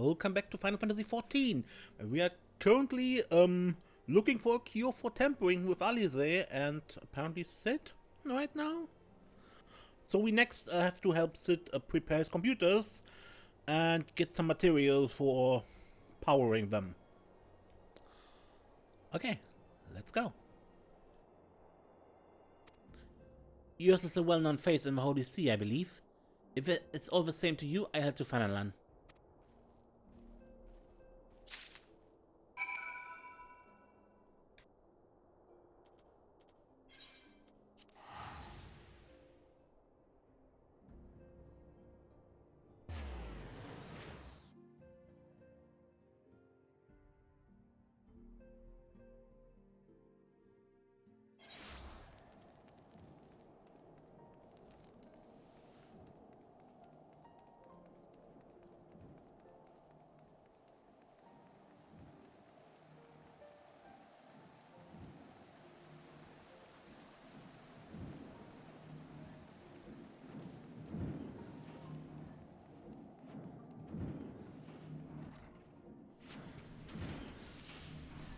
welcome back to Final Fantasy XIV. We are currently looking for a cure for tampering with Alize and apparently Sid right now. So we next have to help Sid prepare his computers and get some material for powering them. Okay, let's go. Yours is a well-known face in the Holy See, I believe. If it's all the same to you, I head to Fanalan.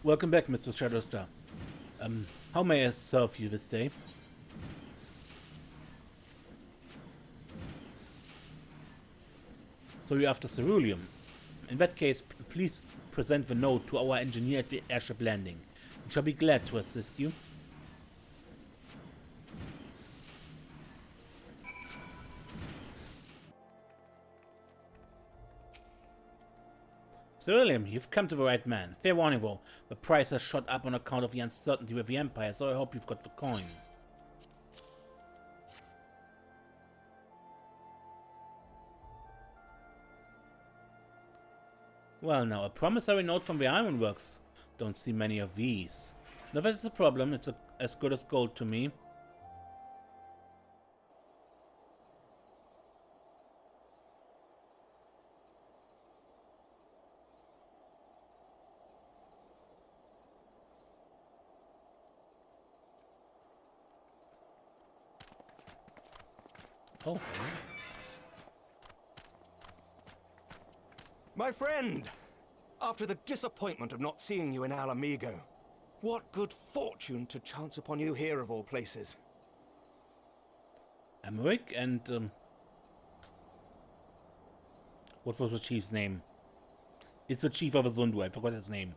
Welcome back, Mr. Shadowstar. How may I serve you this day? So you're after ceruleum. In that case, please present the note to our engineer at the airship landing. We shall be glad to assist you. Ceruleum, you've come to the right man. Fair warning though, the price has shot up on account of the uncertainty with the Empire, so I hope you've got the coin. Well now, a promissory note from the Ironworks. Don't see many of these. Now that's a problem, it's as good as gold to me. Oh. My friend! After the disappointment of not seeing you in Alamigo, what good fortune to chance upon you here of all places. Emmerich and what was the chief's name? It's the chief of Azundu, I forgot his name.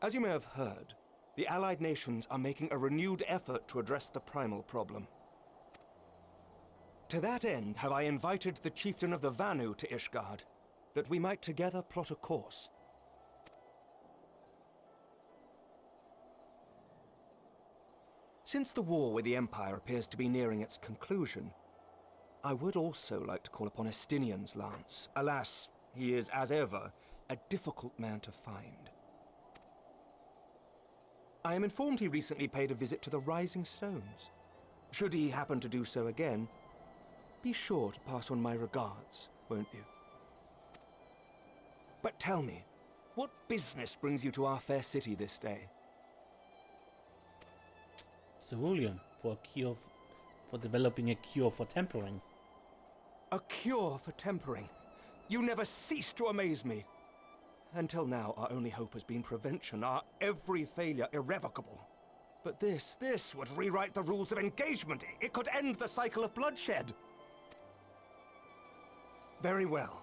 As you may have heard, the Allied nations are making a renewed effort to address the primal problem. To that end, have I invited the chieftain of the Vanu to Ishgard, that we might together plot a course. Since the war with the Empire appears to be nearing its conclusion, I would also like to call upon Estinian's lance. Alas, he is, as ever, a difficult man to find. I am informed he recently paid a visit to the Rising Stones. Should he happen to do so again, be sure to pass on my regards, won't you? But tell me, what business brings you to our fair city this day? Ceruleum for developing a cure for tampering. A cure for tempering? You never cease to amaze me. Until now, our only hope has been prevention, our every failure irrevocable. But this would rewrite the rules of engagement. It could end the cycle of bloodshed. Very well.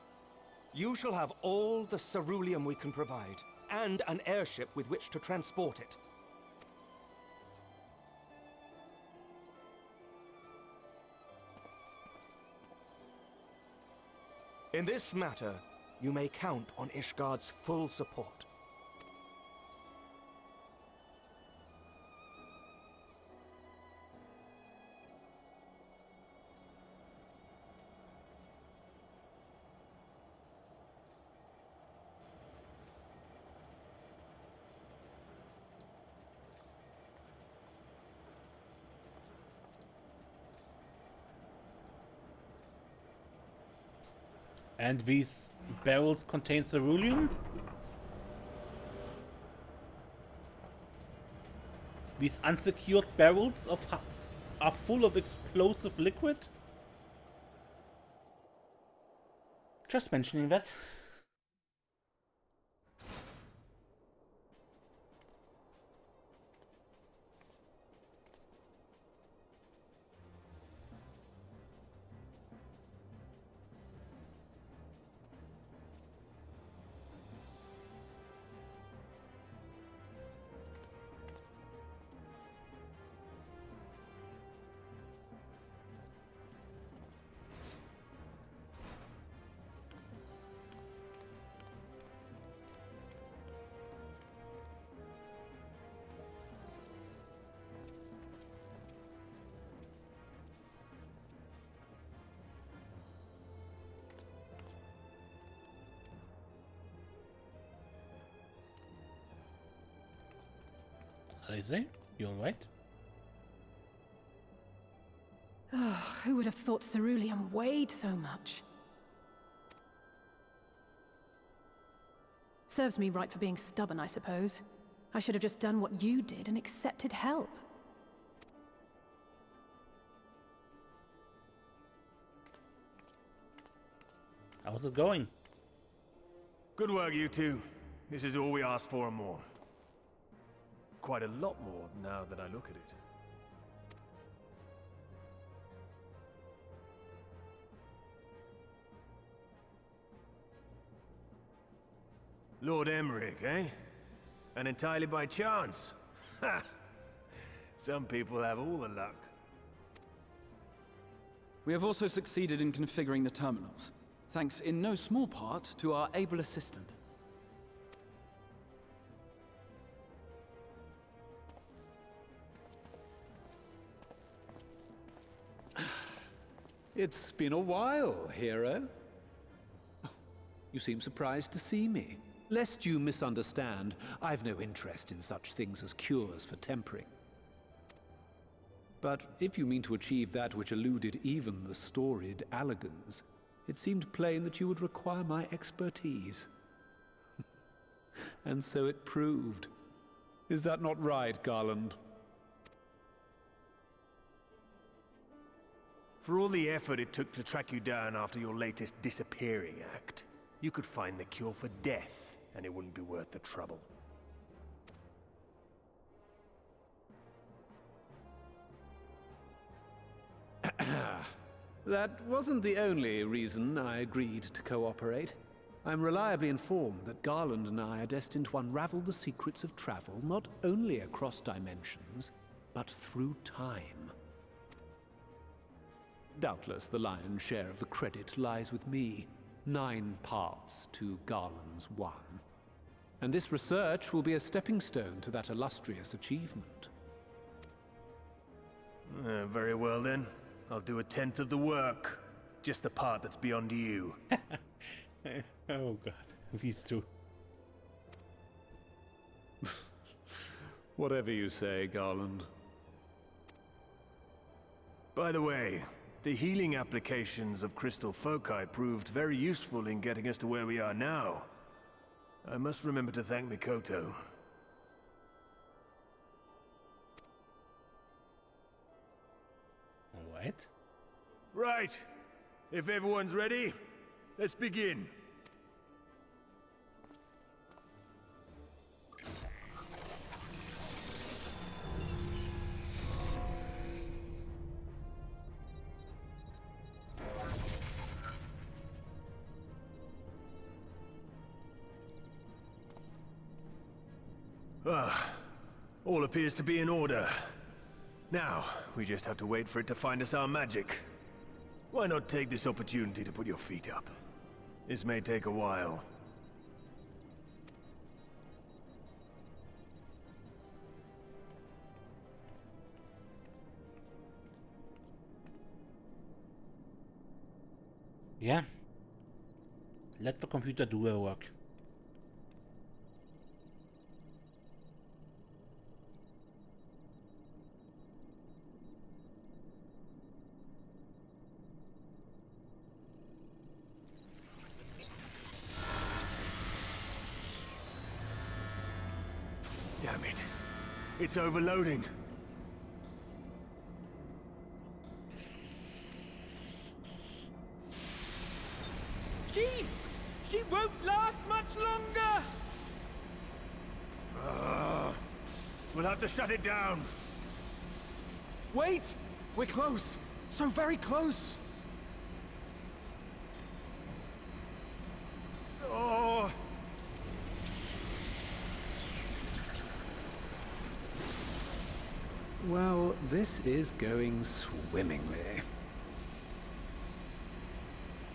You shall have all the ceruleum we can provide, and an airship with which to transport it. In this matter, you may count on Ishgard's full support. And these barrels contain ceruleum? These unsecured barrels are full of explosive liquid? Just mentioning that. Alize, you alright? Oh, who would have thought ceruleum weighed so much? Serves me right for being stubborn, I suppose. I should have just done what you did and accepted help. How's it going? Good work, you two. This is all we asked for and more. Quite a lot more now that I look at it. Lord Emmerich, eh? And entirely by chance. Ha! Some people have all the luck. We have also succeeded in configuring the terminals, thanks in no small part to our able assistant. It's been a while, hero. Oh, you seem surprised to see me. Lest you misunderstand, I've no interest in such things as cures for tempering. But if you mean to achieve that which eluded even the storied Allagans, it seemed plain that you would require my expertise. And so it proved. Is that not right, Garland? For all the effort it took to track you down after your latest disappearing act, you could find the cure for death, and it wouldn't be worth the trouble. That wasn't the only reason I agreed to cooperate. I'm reliably informed that Garland and I are destined to unravel the secrets of travel, not only across dimensions, but through time. Doubtless the lion's share of the credit lies with me. 9 parts to Garland's 1. And this research will be a stepping stone to that illustrious achievement. Very well then. I'll do 1/10 of the work. Just the part that's beyond you. Oh god, these two. Whatever you say, Garland. By the way, the healing applications of crystal foci proved very useful in getting us to where we are now. I must remember to thank Mikoto. Alright. Right. If everyone's ready, let's begin. All appears to be in order. Now, we just have to wait for it to find us our magic. Why not take this opportunity to put your feet up? This may take a while. Yeah. Let the computer do her work. Damn it. It's overloading. Chief! She won't last much longer! We'll have to shut it down. Wait! We're close! So very close! Oh. Well, this is going swimmingly.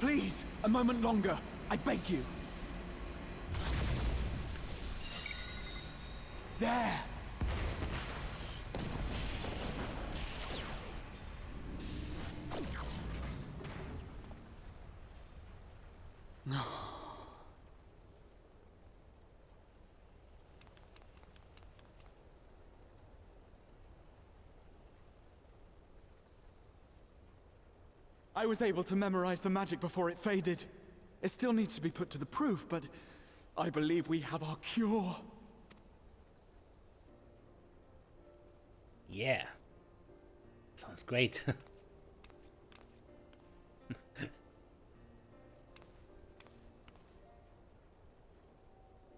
Please, a moment longer. I beg you. There! I was able to memorize the magic before it faded. It still needs to be put to the proof, but I believe we have our cure. Yeah. Sounds great.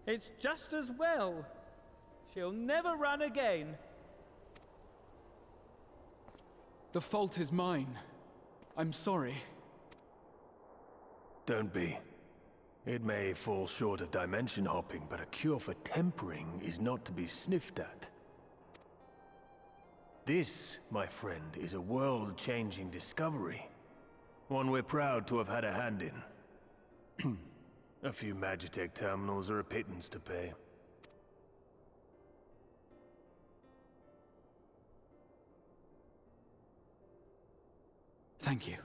It's just as well. She'll never run again. The fault is mine. I'm sorry. Don't be. It may fall short of dimension hopping, but a cure for tempering is not to be sniffed at. This, my friend, is a world-changing discovery. One we're proud to have had a hand in. A few Magitech terminals are a pittance to pay. Thank you.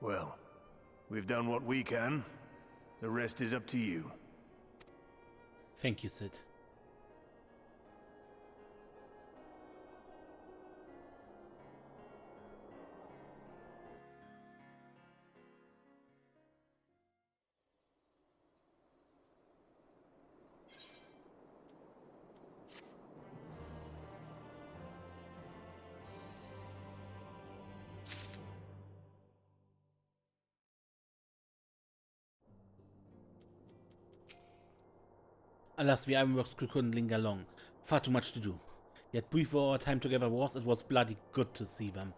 Well, we've done what we can. The rest is up to you. Thank you, Sid. Alas, the ironworks couldn't linger long. Far too much to do. Yet brief though our time together was, it was bloody good to see them.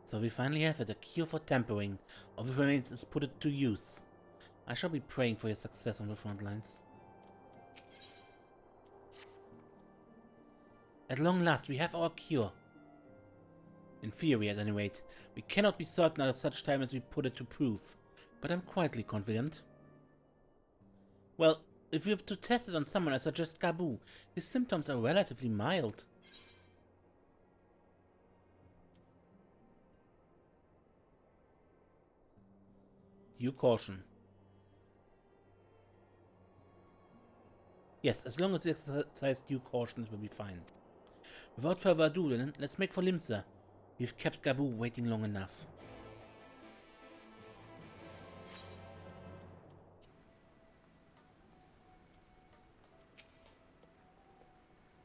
So we finally have it, a cure for tampering. All that remains is put it to use. I shall be praying for your success on the front lines. At long last, we have our cure. In theory, at any rate. We cannot be certain at such time as we put it to proof, but I'm quietly confident. Well, if we have to test it on someone, I suggest Gabu. His symptoms are relatively mild. Due caution. Yes, as long as you exercise due caution, it will be fine. Without further ado, then, let's make for Limsa. We've kept Gabu waiting long enough.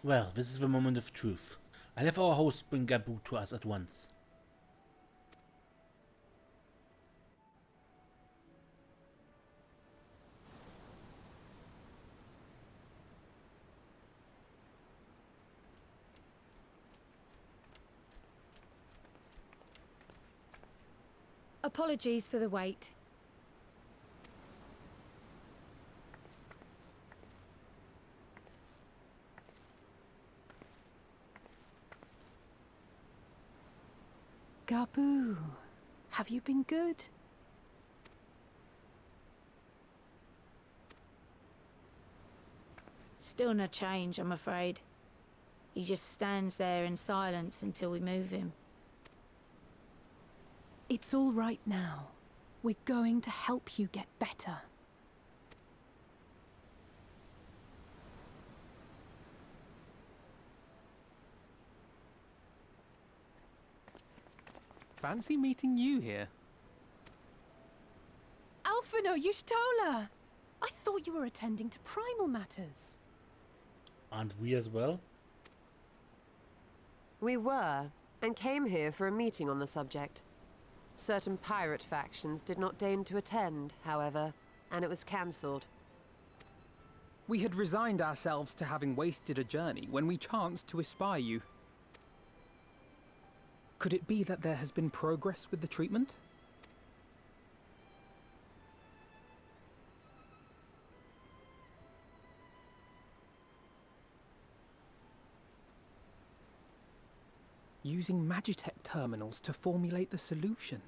Well, this is the moment of truth. I'll have our host bring Gabu to us at once. Apologies for the wait. Gabu, have you been good? Still no change, I'm afraid. He just stands there in silence until we move him. It's all right now. We're going to help you get better. Fancy meeting you here. Alphino Yushtola! I thought you were attending to primal matters. Aren't we as well? We were, and came here for a meeting on the subject. Certain pirate factions did not deign to attend, however, and it was cancelled. We had resigned ourselves to having wasted a journey when we chanced to espy you. Could it be that there has been progress with the treatment? Using Magitech terminals to formulate the solution.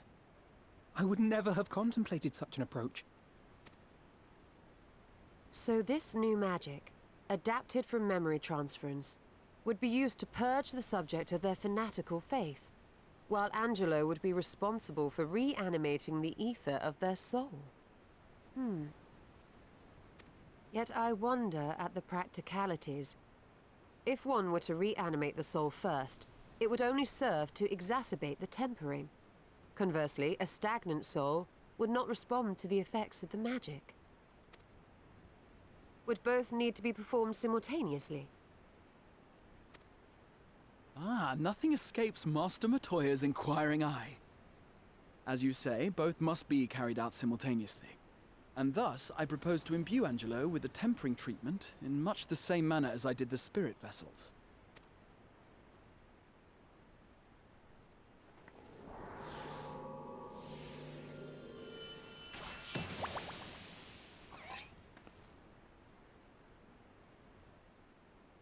I would never have contemplated such an approach. So this new magic, adapted from memory transference, would be used to purge the subject of their fanatical faith, while Angelo would be responsible for reanimating the ether of their soul. Yet I wonder at the practicalities. If one were to reanimate the soul first, it would only serve to exacerbate the tempering. Conversely, a stagnant soul would not respond to the effects of the magic. Would both need to be performed simultaneously? Nothing escapes Master Matoya's inquiring eye. As you say, both must be carried out simultaneously. And thus, I propose to imbue Angelo with the tempering treatment in much the same manner as I did the spirit vessels.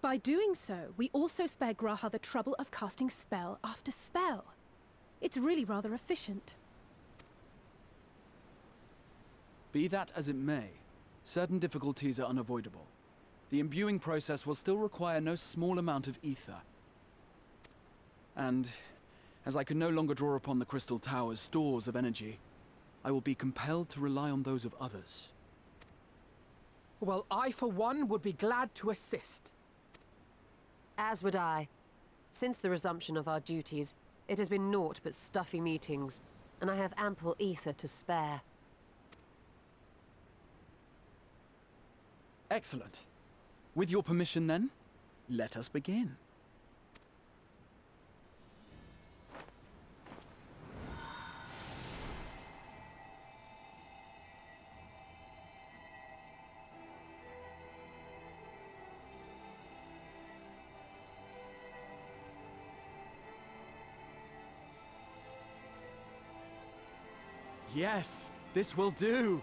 By doing so, we also spare Graha the trouble of casting spell after spell. It's really rather efficient. Be that as it may, certain difficulties are unavoidable. The imbuing process will still require no small amount of ether. And, as I can no longer draw upon the Crystal Tower's stores of energy, I will be compelled to rely on those of others. Well, I for one would be glad to assist. As would I. Since the resumption of our duties, it has been naught but stuffy meetings, and I have ample ether to spare. Excellent. With your permission then, let us begin. Yes, this will do.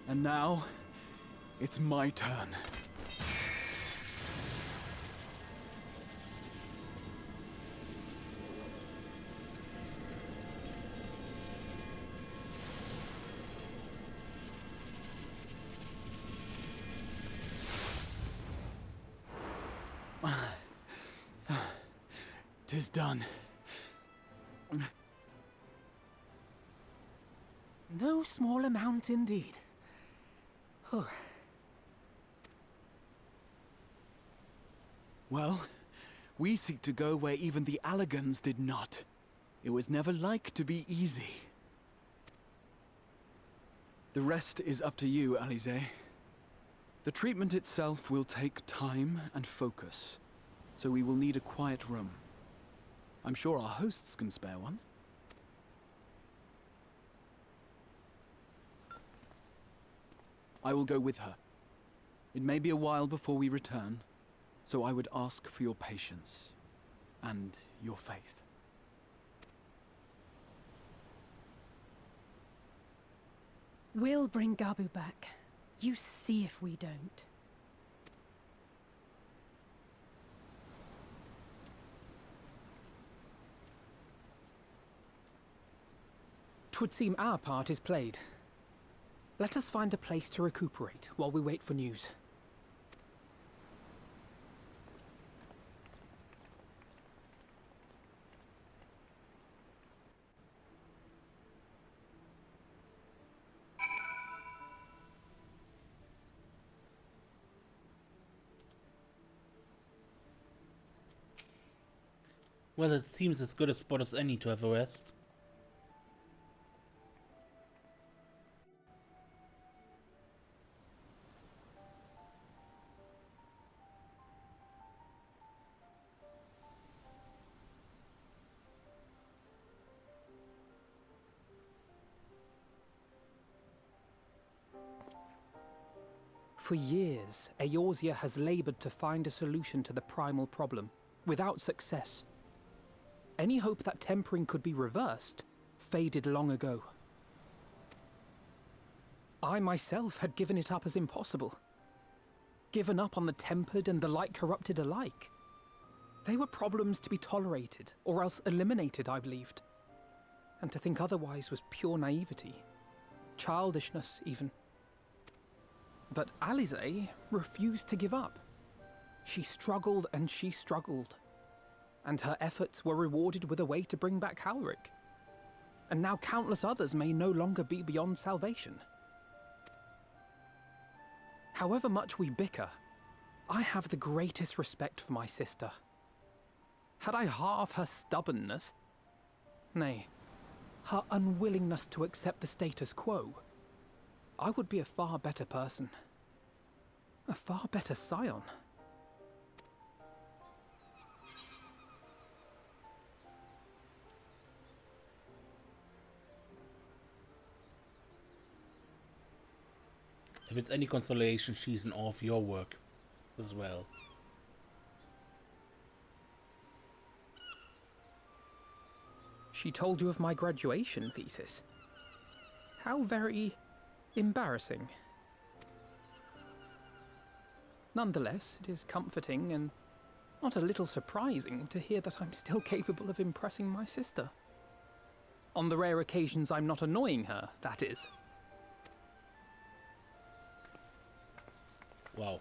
And now, it's my turn. Tis done. No small amount indeed. Well, we seek to go where even the Allegans did not. It was never like to be easy. The rest is up to you, Alize. The treatment itself will take time and focus, so we will need a quiet room. I'm sure our hosts can spare one. I will go with her. It may be a while before we return, so I would ask for your patience and your faith. We'll bring Gabu back. You see if we don't. 'Twould seem our part is played. Let us find a place to recuperate while we wait for news. Well, it seems as good a spot as any to have a rest. For years, Eorzea has labored to find a solution to the primal problem, without success. Any hope that tempering could be reversed faded long ago. I myself had given it up as impossible. Given up on the tempered and the light-corrupted alike. They were problems to be tolerated, or else eliminated, I believed. And to think otherwise was pure naivety. Childishness, even. But Alisaie refused to give up. She struggled and she struggled. And her efforts were rewarded with a way to bring back Halric. And now countless others may no longer be beyond salvation. However much we bicker, I have the greatest respect for my sister. Had I half her stubbornness, nay, her unwillingness to accept the status quo, I would be a far better person. A far better scion. If it's any consolation, she's in awe of your work as well. She told you of my graduation thesis. How very embarrassing. Nonetheless, it is comforting and not a little surprising to hear that I'm still capable of impressing my sister. On the rare occasions I'm not annoying her, that is. Wow.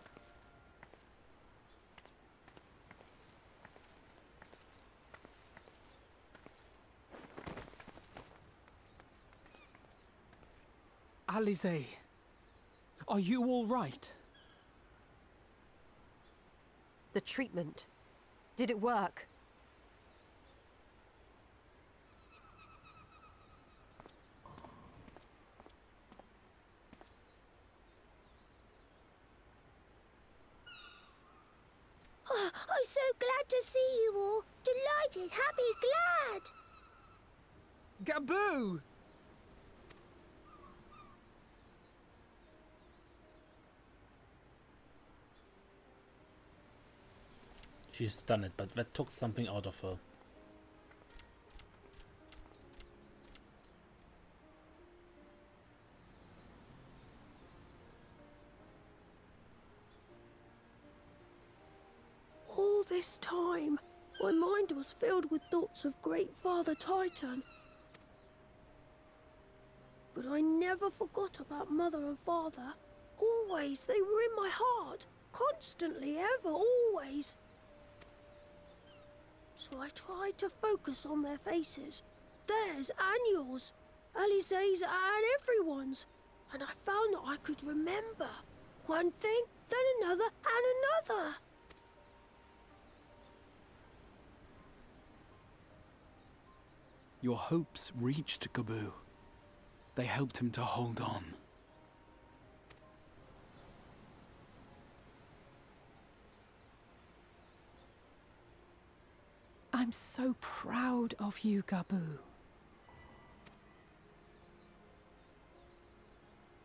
Alisaie, are you all right? The treatment. Did it work? Oh, I'm so glad to see you all. Delighted, happy, glad. Gaboo! She's done it, but that took something out of her. All this time, my mind was filled with thoughts of Great Father Titan. But I never forgot about Mother and Father. Always, they were in my heart. Constantly, ever, always. So I tried to focus on their faces. Theirs and yours. Alisaie's and everyone's. And I found that I could remember. One thing, then another, and another. Your hopes reached Gaboo. They helped him to hold on. I'm so proud of you, Gaboo.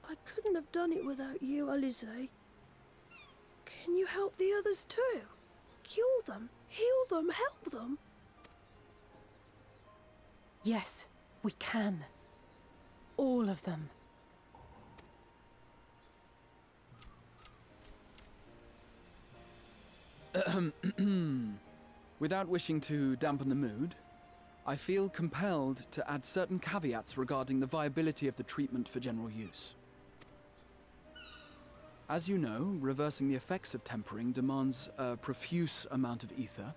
I couldn't have done it without you, Alisaie. Can you help the others too? Cure them, heal them, help them? Yes, we can. All of them. Without wishing to dampen the mood, I feel compelled to add certain caveats regarding the viability of the treatment for general use. As you know, reversing the effects of tempering demands a profuse amount of ether.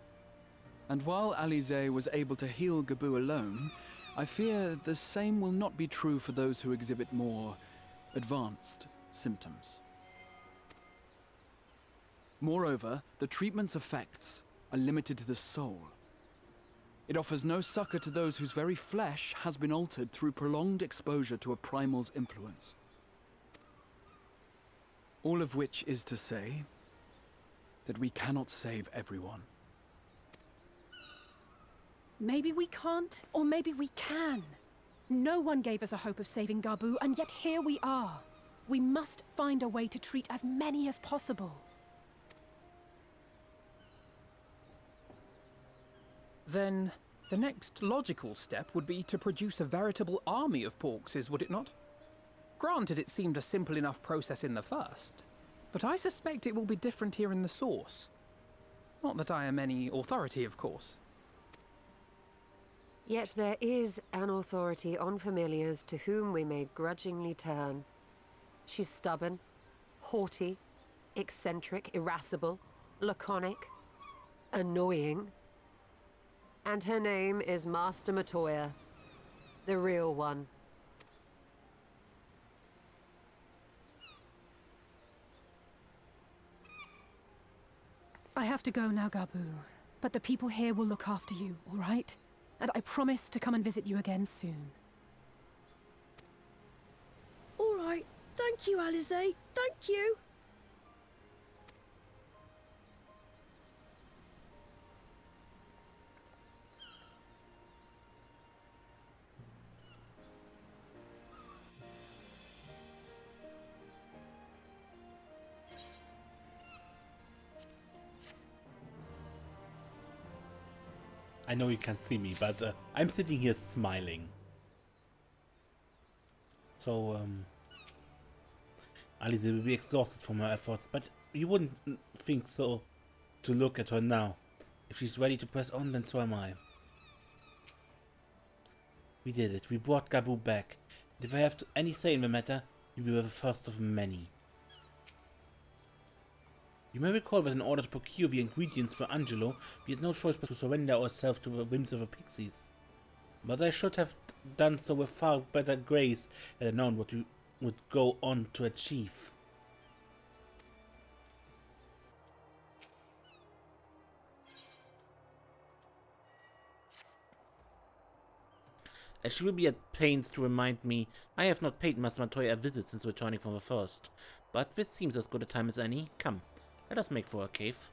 And while Alisaie was able to heal Gaboo alone, I fear the same will not be true for those who exhibit more advanced symptoms. Moreover, the treatment's effects are limited to the soul. It offers no succor to those whose very flesh has been altered through prolonged exposure to a primal's influence. All of which is to say that we cannot save everyone. Maybe we can't, or maybe we can. No one gave us a hope of saving Gaboo, and yet here we are. We must find a way to treat as many as possible. Then the next logical step would be to produce a veritable army of Porkses, would it not? Granted, it seemed a simple enough process in the first, but I suspect it will be different here in the source. Not that I am any authority, of course. Yet there is an authority on familiars to whom we may grudgingly turn. She's stubborn, haughty, eccentric, irascible, laconic, annoying. And her name is Master Matoya, the real one. I have to go now, Gabu. But the people here will look after you, all right? And I promise to come and visit you again soon. All right. Thank you, Alize. Thank you. I know you can't see me, but I'm sitting here smiling. So, Alice will be exhausted from her efforts, but you wouldn't think so to look at her now. If she's ready to press on, then so am I. We did it. We brought Gabu back. And if I have any say in the matter, you will be the first of many. You may recall that in order to procure the ingredients for Angelo, we had no choice but to surrender ourselves to the whims of the pixies. But I should have done so with far better grace had I known what you would go on to achieve. As she will be at pains to remind me, I have not paid Master Matoya a visit since returning from the first. But this seems as good a time as any. Come. Let us make for a cave.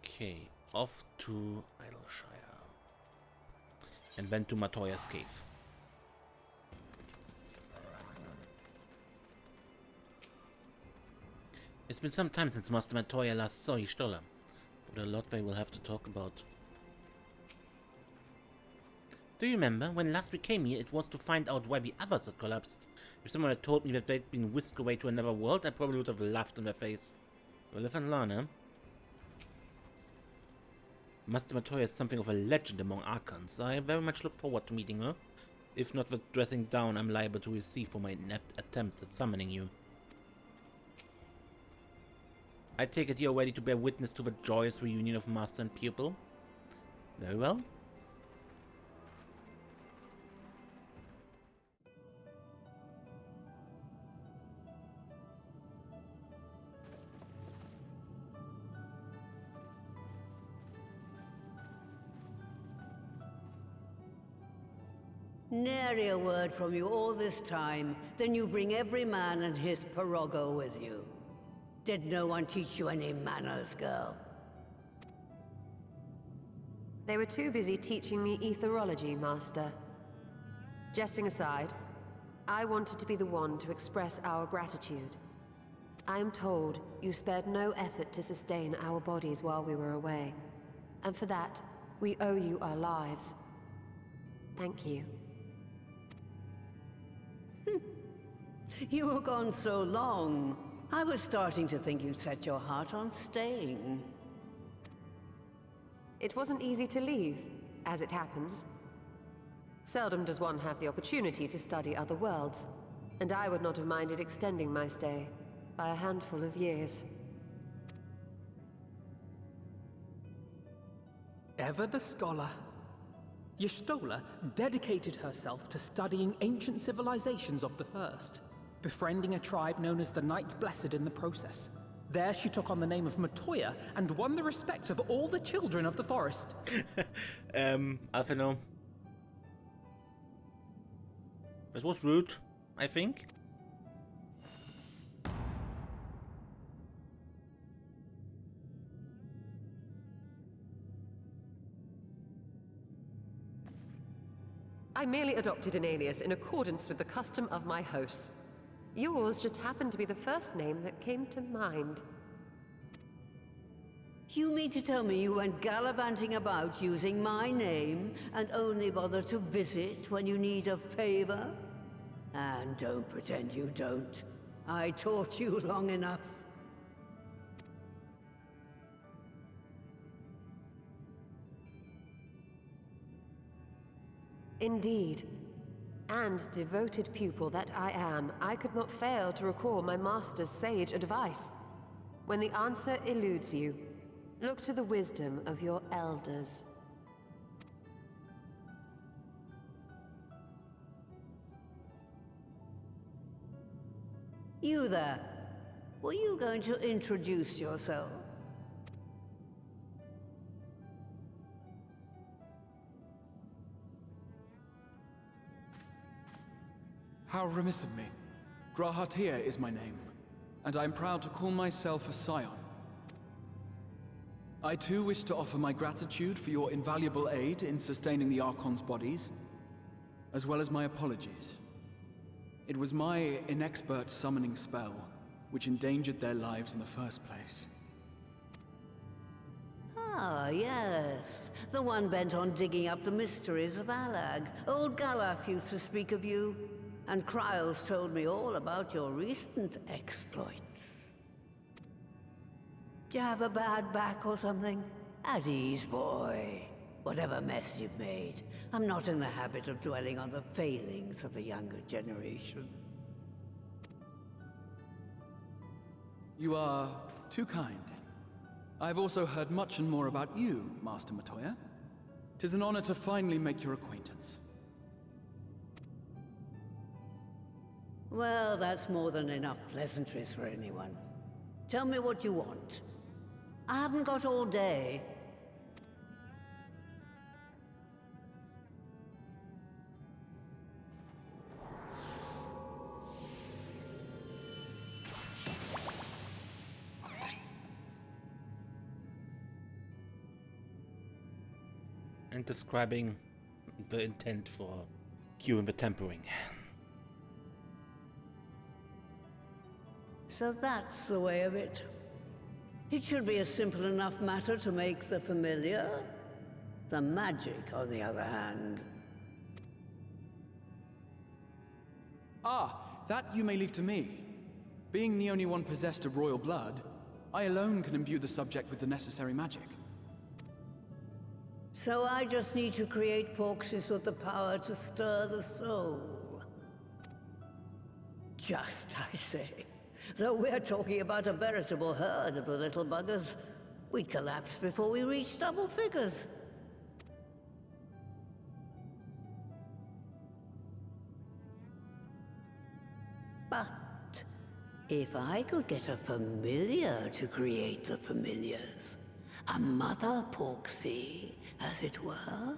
Okay, off to Idleshire. And then to Matoya's cave. It's been some time since Master Matoya last saw Y'shtola. What a lot they will have to talk about. Do you remember, when last we came here, it was to find out why the others had collapsed? If someone had told me that they'd been whisked away to another world, I probably would have laughed in their face. We'll live and learn, eh? Master Matoya is something of a legend among Archons. I very much look forward to meeting her. If not the dressing down I'm liable to receive for my inept attempt at summoning you. I take it you're ready to bear witness to the joyous reunion of master and pupil? Very well. Nary a word from you all this time, then you bring every man and his pirogo with you. Did no one teach you any manners, girl? They were too busy teaching me etherology, Master. Jesting aside, I wanted to be the one to express our gratitude. I am told you spared no effort to sustain our bodies while we were away. And for that, we owe you our lives. Thank you. You were gone so long. I was starting to think you'd set your heart on staying. It wasn't easy to leave, as it happens. Seldom does one have the opportunity to study other worlds, and I would not have minded extending my stay by a handful of years. Ever the scholar. Y'shtola dedicated herself to studying ancient civilizations of the First, befriending a tribe known as the Knights Blessed in the process. There she took on the name of Matoya and won the respect of all the children of the forest. Alphino. This was rude, I think. I merely adopted an alias in accordance with the custom of my hosts. Yours just happened to be the first name that came to mind. You mean to tell me you went gallivanting about using my name and only bother to visit when you need a favor? And don't pretend you don't. I taught you long enough. Indeed. And devoted pupil that I am, I could not fail to recall my master's sage advice. When the answer eludes you, look to the wisdom of your elders. You there. Were you going to introduce yourself? How remiss of me. Grahatir is my name, and I'm proud to call myself a scion. I too wish to offer my gratitude for your invaluable aid in sustaining the Archon's bodies, as well as my apologies. It was my inexpert summoning spell which endangered their lives in the first place. Ah, yes. The one bent on digging up the mysteries of Alag. Old Galaf used to speak of you, and Kryles told me all about your recent exploits. Do you have a bad back or something? At ease, boy. Whatever mess you've made, I'm not in the habit of dwelling on the failings of the younger generation. You are too kind. I've also heard much and more about you, Master Matoya. 'Tis an honor to finally make your acquaintance. Well, that's more than enough pleasantries for anyone. Tell me what you want. I haven't got all day. And describing the intent for curing the tempering. So that's the way of it. It should be a simple enough matter to make the familiar. The magic, on the other hand. Ah, that you may leave to me. Being the only one possessed of royal blood, I alone can imbue the subject with the necessary magic. So I just need to create porxies with the power to stir the soul. Just, I say. Though we're talking about a veritable herd of the little buggers, we'd collapse before we reached double figures. But if I could get a familiar to create the familiars, a mother porxie, as it were.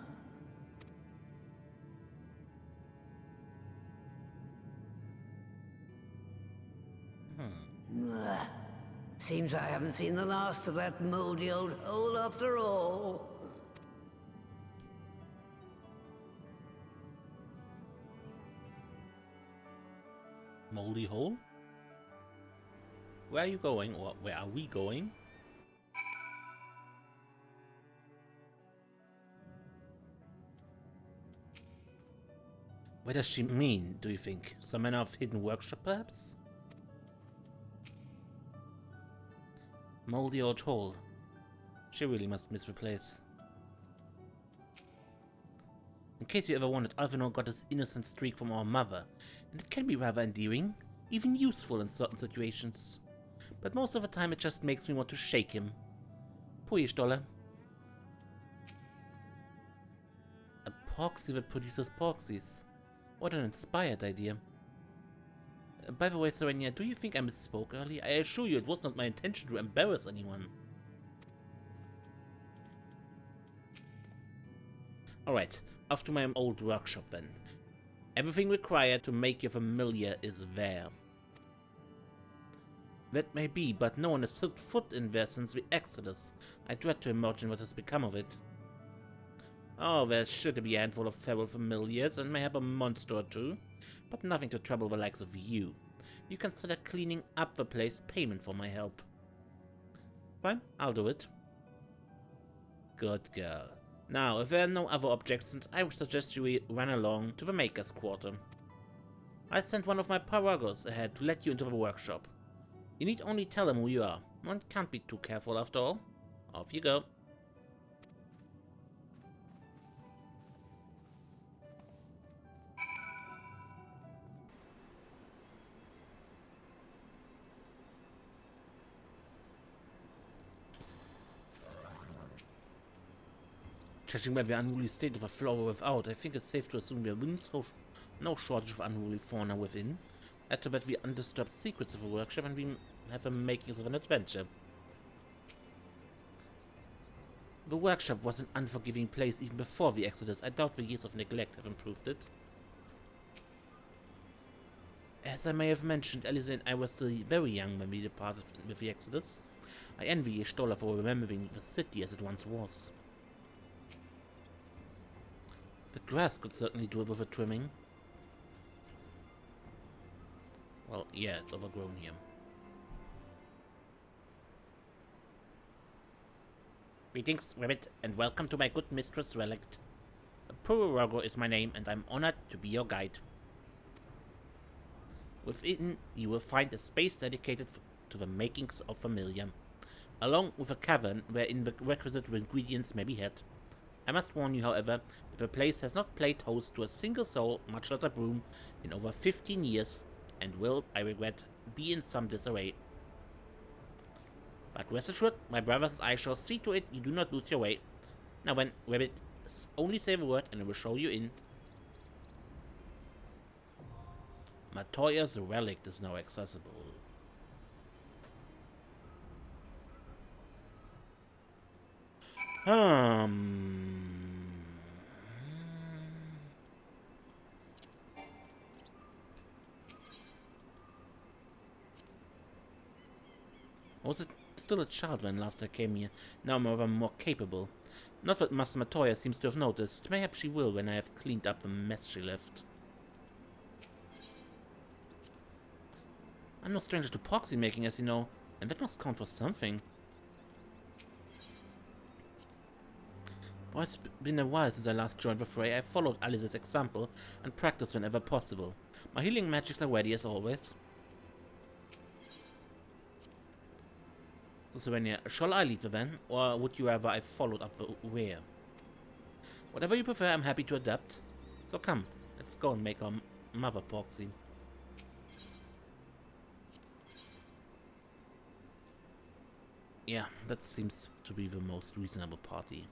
Seems I haven't seen the last of that moldy old hole after all. Moldy hole? Where are you going, or where are we going? What does she mean, do you think? Some manner of hidden workshop, perhaps? Moldy old hole. She really must miss the place. In case you ever wondered, Alvinor got his innocent streak from our mother, and it can be rather endearing, even useful in certain situations. But most of the time it just makes me want to shake him. Puish dollar. A porxie that produces porxies. What an inspired idea. By the way, Serenia, do you think I misspoke earlier? I assure you it was not my intention to embarrass anyone. Alright, off to my old workshop then. Everything required to make you familiar is there. That may be, but no one has set foot in there since the Exodus. I dread to imagine what has become of it. Oh, there should be a handful of feral familiars and mayhap a monster or two, but nothing to trouble the likes of you. You consider cleaning up the place payment for my help. Fine, I'll do it. Good girl. Now, if there are no other objections, I would suggest you run along to the Maker's Quarter. I sent one of my paragos ahead to let you into the workshop. You need only tell them who you are. One can't be too careful after all. Off you go. Judging by the unruly state of the flora without, I think it's safe to assume there will no shortage of unruly fauna within. Add to that the undisturbed secrets of the workshop and we have the makings of an adventure. The workshop was an unforgiving place even before the Exodus. I doubt the years of neglect have improved it. As I may have mentioned, Alice and I were still very young when we departed with the Exodus. I envy Stola for remembering the city as it once was. The grass could certainly do with a trimming. Well, yeah, it's overgrown here. Greetings, Rabbit, and welcome to my good mistress Relict. Purorogo is my name, and I'm honored to be your guide. Within, you will find a space dedicated to the makings of Familia, along with a cavern wherein the requisite ingredients may be had. I must warn you, however, that the place has not played host to a single soul, much less a broom, in over 15 years, and will, I regret, be in some disarray. But rest assured, my brothers and I shall see to it you do not lose your way. Now then, Rabbit, only say the word and I will show you in. Matoya's relic is now accessible. I was still a child when last I came here. Now I'm rather more capable. Not that Master Matoya seems to have noticed. Mayhaps she will when I have cleaned up the mess she left. I'm no stranger to proxy making, as you know, and that must count for something. While it's been a while since I last joined the fray, I followed Alice's example and practiced whenever possible. My healing magics are ready as always. So Sylvania, shall I lead the van, or would you rather I followed up the rear? Whatever you prefer, I'm happy to adapt. So come, let's go and make our mother proxy. Yeah, that seems to be the most reasonable party.